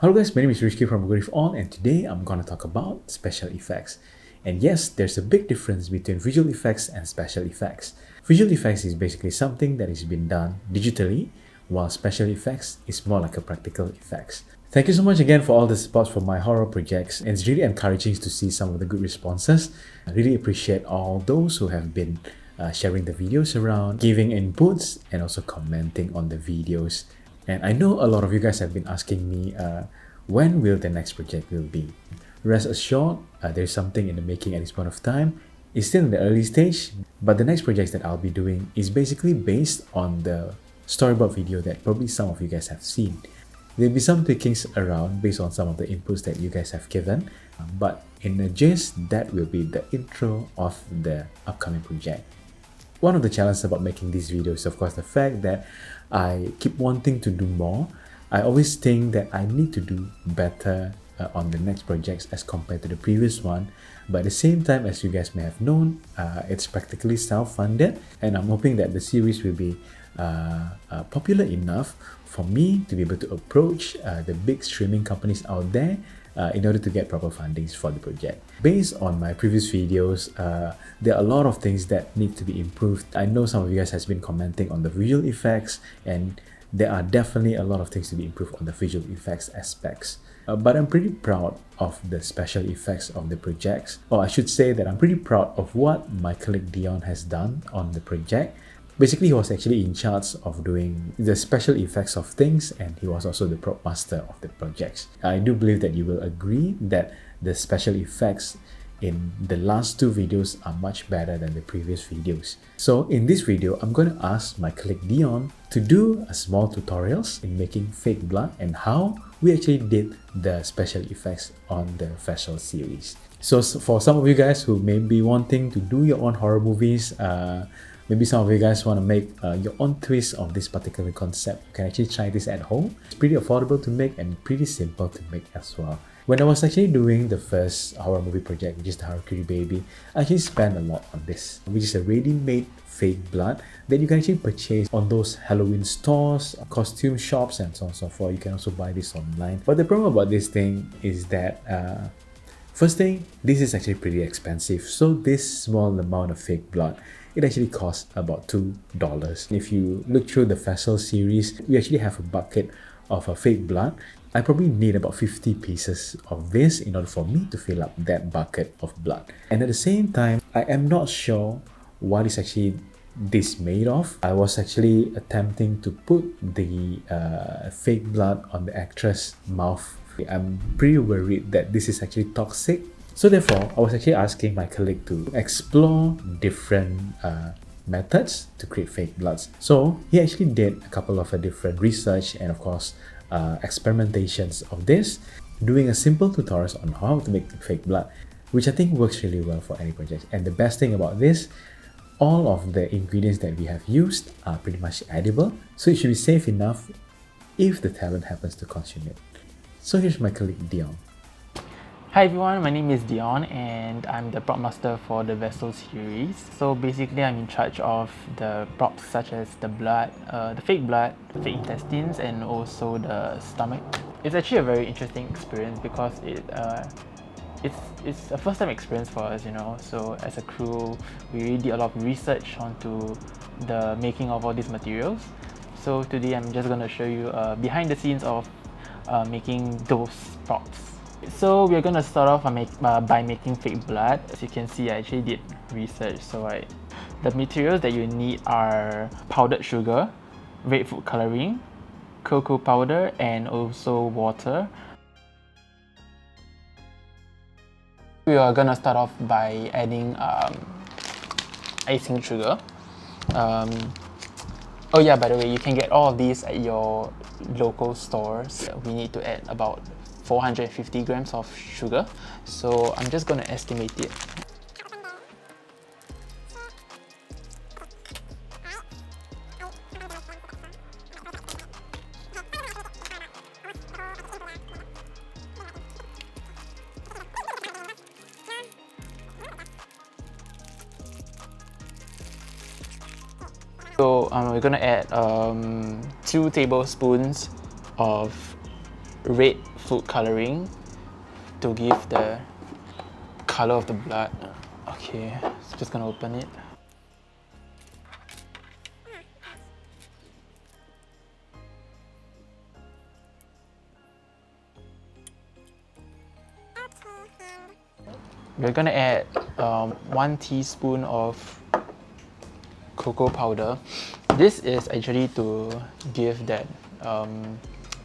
Hello guys, my name is Rizky from acreativealt, and today I'm gonna talk about special effects. And yes, there's a big difference between visual effects and special effects. Visual effects is basically something that is being done digitally, while special effects is more like a practical effects. Thank you so much again for all the support for my horror projects, and it's really encouraging to see some of the good responses. I really appreciate all those who have been sharing the videos around, giving inputs, and also commenting on the videos. And I know a lot of you guys have been asking me when will the next project will be. Rest assured, there's something in the making at this point of time. It's still in the early stage, but the next project that I'll be doing is basically based on the storyboard video that probably some of you guys have seen. There'll be some tweakings around based on some of the inputs that you guys have given, but in a gist, that will be the intro of the upcoming project. One of the challenges about making these videos is of course the fact that I keep wanting to do more. I always think that I need to do better on the next projects as compared to the previous one, but at the same time, as you guys may have known, it's practically self-funded, and I'm hoping that the series will be popular enough for me to be able to approach the big streaming companies out there in order to get proper fundings for the project. Based on my previous videos, there are a lot of things that need to be improved. I know some of you guys has been commenting on the visual effects, and there are definitely a lot of things to be improved on the visual effects aspects. But I'm pretty proud of the special effects of the projects. Or I should say that I'm pretty proud of what my colleague Dion has done on the project. Basically, he was actually in charge of doing the special effects of things, and he was also the prop master of the projects. I do believe that you will agree that the special effects in the last two videos are much better than the previous videos. So in this video, I'm going to ask my colleague Dion to do a small tutorials in making fake blood and how we actually did the special effects on the Vessel series. So for some of you guys who may be wanting to do your own horror movies, maybe some of you guys want to make your own twist of this particular concept, you can actually try this at home. It's pretty affordable to make and pretty simple to make as well. When I was actually doing the first horror movie project, which is the Harakiri Baby, I actually spent a lot on this, which is a ready-made fake blood that you can actually purchase on those Halloween stores, costume shops, and so on and so forth. You can also buy this online. But the problem about this thing is that first thing, this is actually pretty expensive. So this small amount of fake blood, it actually costs about $2. If you look through the Vessel series, we actually have a bucket of a fake blood. I probably need about 50 pieces of this in order for me to fill up that bucket of blood. And at the same time, I am not sure what is actually this made of. I was actually attempting to put the fake blood on the actress' mouth. I'm pretty worried that this is actually toxic. So therefore, I was actually asking my colleague to explore different methods to create fake bloods. So he actually did a couple of different research and of course experimentations of this, doing a simple tutorials on how to make fake blood, which I think works really well for any project. And the best thing about this, all of the ingredients that we have used are pretty much edible, so it should be safe enough if the talent happens to consume it. So here's my colleague Dion. Hi everyone, my name is Dion and I'm the prop master for the Vessel series. So basically I'm in charge of the props such as the blood, the fake fake intestines, and also the stomach. It's actually a very interesting experience because it's a first time experience for us, you know. So as a crew, we really did a lot of research onto the making of all these materials. So today I'm just going to show you behind the scenes of making those props. So we're going to start off by making fake blood. As you can see, I actually did research. So the materials that you need are powdered sugar, red food coloring, cocoa powder, and also water. We are going to start off by adding icing sugar. Oh yeah, by the way, you can get all of these at your local stores. We need to add about 450 grams of sugar, so I'm just going to estimate it. So we're going to add 2 tablespoons of red food coloring to give the color of the blood. Okay, so just gonna open it. We're gonna add 1 teaspoon of cocoa powder. This is actually to give that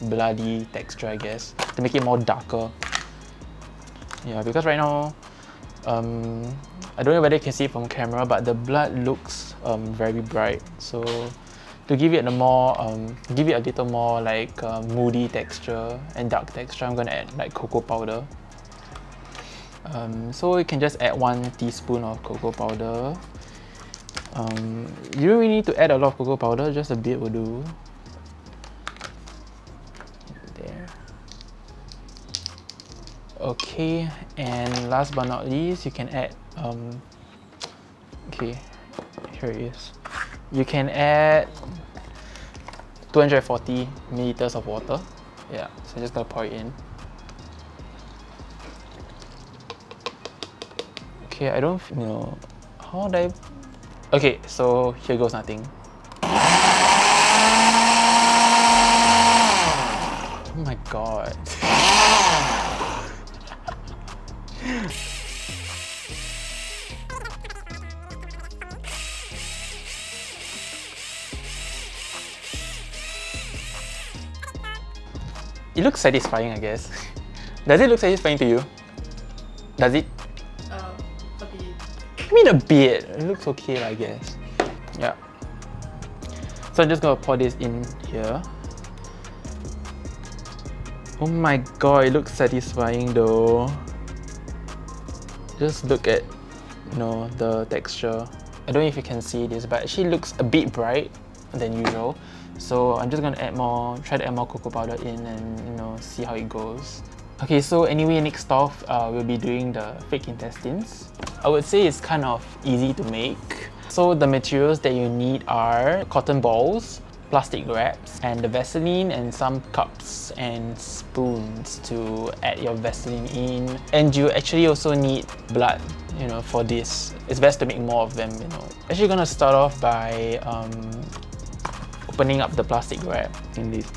bloody texture, I guess, to make it more darker. Yeah, because right now, I don't know whether you can see it from camera, but the blood looks very bright. So to give it a more, give it a little more like moody texture and dark texture, I'm gonna add like cocoa powder. So you can just add 1 teaspoon of cocoa powder. You don't really need to add a lot of cocoa powder, just a bit will do. There. Okay, and last but not least, you can add, okay, here it is. You can add 240 milliliters of water. Yeah, so I'm just gonna pour it in. Okay, I don't know, how do I... Okay, so here goes nothing. Oh my god. It looks satisfying, I guess. Does it look satisfying to you? Does it? A bit. I mean a bit. It looks okay, I guess. Yeah. So I'm just gonna pour this in here. Oh my god, it looks satisfying though. Just look at, you know, the texture. I don't know if you can see this, but it actually looks a bit bright than usual. So I'm just gonna add more, try to add more cocoa powder in and, you know, see how it goes. Okay, so anyway, next off, we'll be doing the fake intestines. I would say it's kind of easy to make. So the materials that you need are cotton balls, plastic wraps, and the Vaseline, and some cups and spoons to add your Vaseline in. And you actually also need blood, you know, for this. It's best to make more of them, you know. Actually gonna start off by opening up the plastic wrap in this.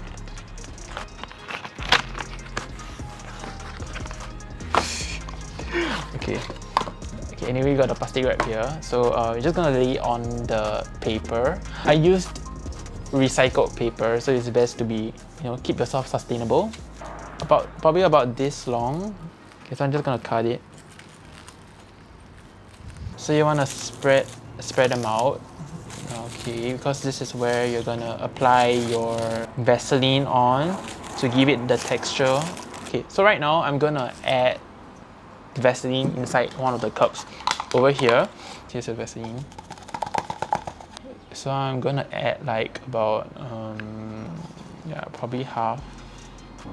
Okay. Okay, anyway, we got the plastic wrap here. So we're just gonna lay it on the paper. I used recycled paper, so it's best to be, you know, keep yourself sustainable. Probably about this long. Okay, so I'm just gonna cut it. So you wanna spread them out. Okay, because this is where you're gonna apply your Vaseline on to give it the texture. Okay, so right now I'm gonna add Vaseline inside one of the cups. Over here, here's the Vaseline. So I'm gonna add like about, yeah, probably half.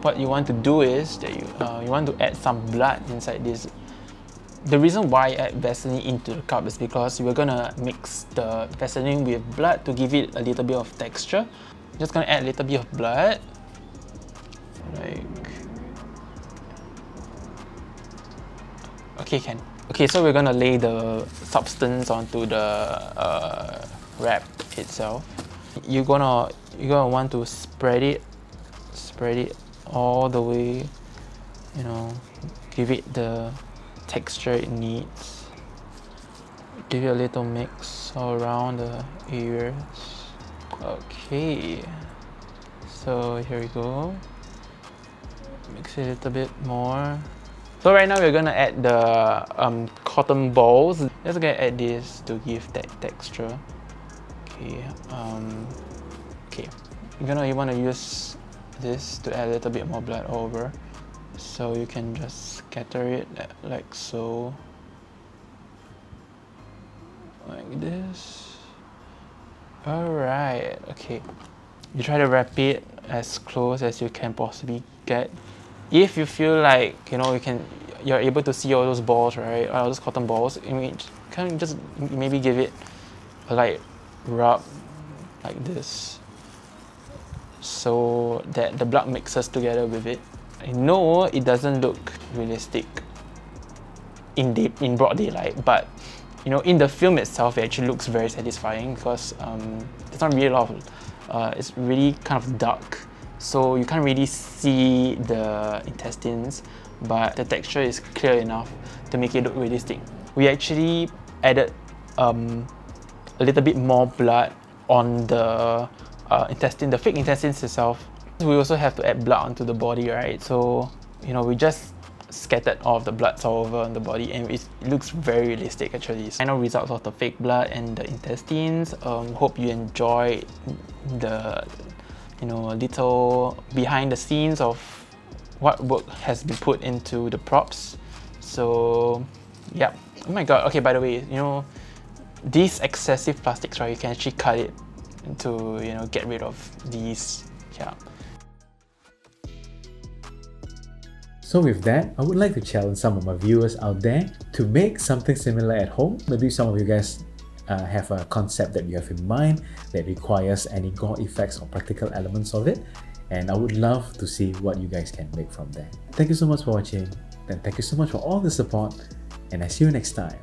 What you want to do is that you want to add some blood inside this. The reason why I add Vaseline into the cup is because we're gonna mix the Vaseline with blood to give it a little bit of texture. Just gonna add a little bit of blood. Like... Okay, can. Okay, so we're gonna lay the substance onto the wrap itself. You're gonna want to spread it all the way, you know, give it the texture it needs. Give it a little mix all around the areas. Okay, so here we go. Mix it a little bit more. So right now we're gonna add the cotton balls. Just gonna add this to give that texture. Okay, okay. You wanna use this to add a little bit more blood over. So you can just scatter it like so. Like this. Alright, okay. You try to wrap it as close as you can possibly get. If you feel like, you know, you're able to see all those balls, right? All those cotton balls, I mean, kind of just maybe give it a light rub like this, so that the blood mixes together with it. No, it doesn't look realistic in broad daylight, but you know, in the film itself, it actually looks very satisfying because there's not really a lot of, it's really kind of dark, so you can't really see the intestines, but the texture is clear enough to make it look realistic. We actually added a little bit more blood on the intestine, the fake intestines itself. We also have to add blood onto the body, right? So, you know, we just scattered all of the bloods all over on the body, and it looks very realistic actually. Final results of the fake blood and the intestines. Hope you enjoy the, you know, little behind the scenes of what work has been put into the props. So yeah. Oh my god. Okay, by the way, you know, these excessive plastics, right, you can actually cut it to, you know, get rid of these. Yeah. So with that, I would like to challenge some of my viewers out there to make something similar at home. Maybe some of you guys have a concept that you have in mind that requires any gore effects or practical elements of it, and I would love to see what you guys can make from there. Thank you so much for watching, and thank you so much for all the support, and I see you next time.